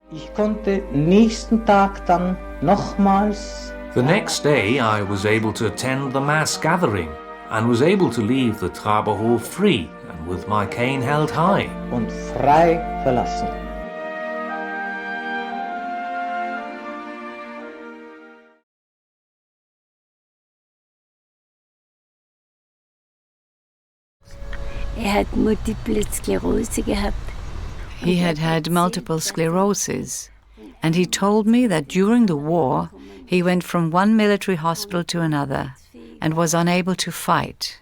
Ich konnte nächsten Tag dann nochmals. The next day I was able to attend the mass gathering and was able to leave the Traberhof free and with my cane held high. Und frei verlassen. Hat multiple Sklerose gehabt. He had had multiple sclerosis, and he told me that during the war he went from one military hospital to another and was unable to fight.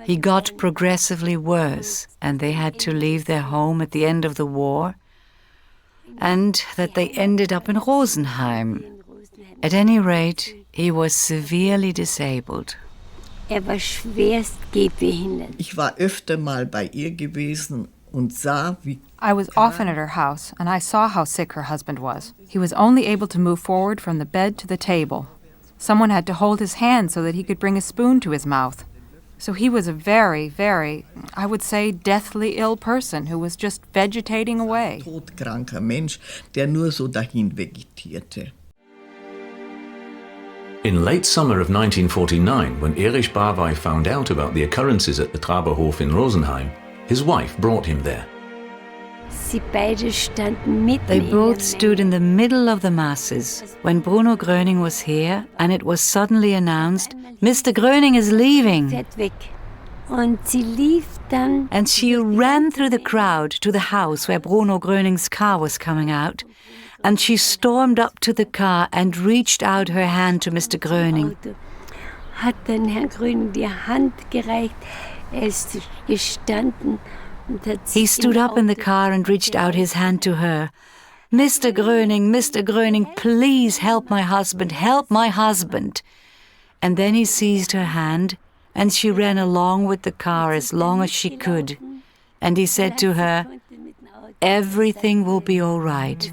He got progressively worse, and they had to leave their home at the end of the war, and that they ended up in Rosenheim. At any rate, he was severely disabled. War schwerst gehbehindert. Ich war öfter mal bei ihr gewesen und sah, wie I was often at her house, and I saw how sick her husband was. He was only able to move forward from the bed to the table. Someone had to hold his hand so that he could bring a spoon to his mouth. So he was a very, very, I would say, deathly ill person who was just vegetating away. Todkranker Mensch, der nur so dahin vegetierte. In late summer of 1949, when Erich Bavay found out about the occurrences at the Traberhof in Rosenheim, his wife brought him there. Sie beide standen mitten They both stood in the middle of the masses when Bruno Gröning was here, and it was suddenly announced, Mr. Gröning is leaving. fährt weg. Und sie lief dann And she ran through the crowd to the house where Bruno Gröning's car was coming out, and she stormed up to the car and reached out her hand to Mr. Gröning. Auto, hat dann Herrn Gröning die Hand gereicht. Ist gestanden und hat He stood up in the car and reached out his hand to her. Mr. Gröning, please help my husband, help my husband. And then he seized her hand, and she ran along with the car as long as she could. And he said to her, everything will be all right.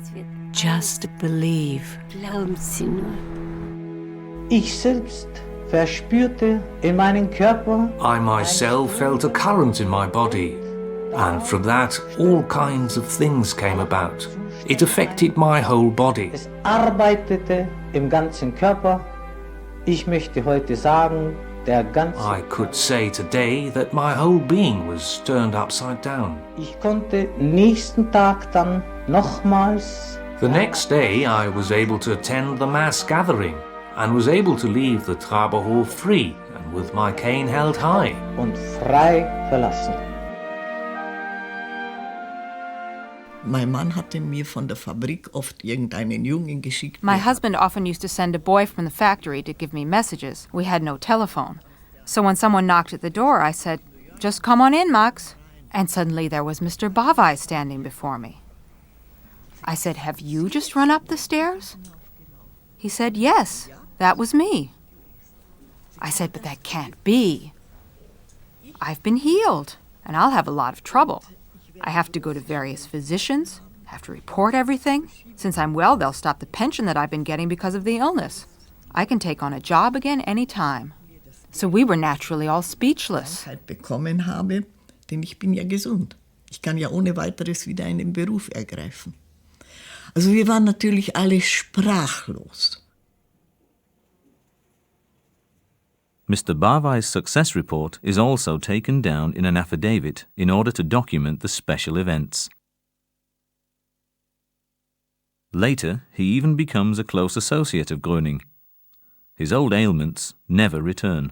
Just believe. Glauben Sie nur. Ich selbst verspürte in meinem Körper. I myself felt a current in my body, and from that all kinds of things came about. It affected my whole body. Es arbeitete im ganzen Körper. Ich möchte heute sagen, der ganze. I could say today that my whole being was turned upside down. Ich konnte nächsten Tag dann nochmals. The next day I was able to attend the mass gathering and was able to leave the Traberhof free and with my cane held high. Und frei verlassen. Mein Mann hatte mir von der Fabrik oft irgendeinen Jungen geschickt. My husband often used to send a boy from the factory to give me messages. We had no telephone. So when someone knocked at the door, I said, "Just come on in, Max." And suddenly there was Mr. Bavay standing before me. I said, "Have you just run up the stairs?" He said, "Yes, that was me." I said, "But that can't be. I've been healed, and I'll have a lot of trouble. I have to go to various physicians, have to report everything. Since I'm well, they'll stop the pension that I've been getting because of the illness. I can take on a job again any time." So we were naturally all speechless. Bekommen habe, denn ich bin ja gesund. Ich kann ja ohne weiteres wieder einen Beruf ergreifen. Also wir waren natürlich alle sprachlos. Mr. Bavay's success report is also taken down in an affidavit in order to document the special events. Later, he even becomes a close associate of Gröning. His old ailments never return.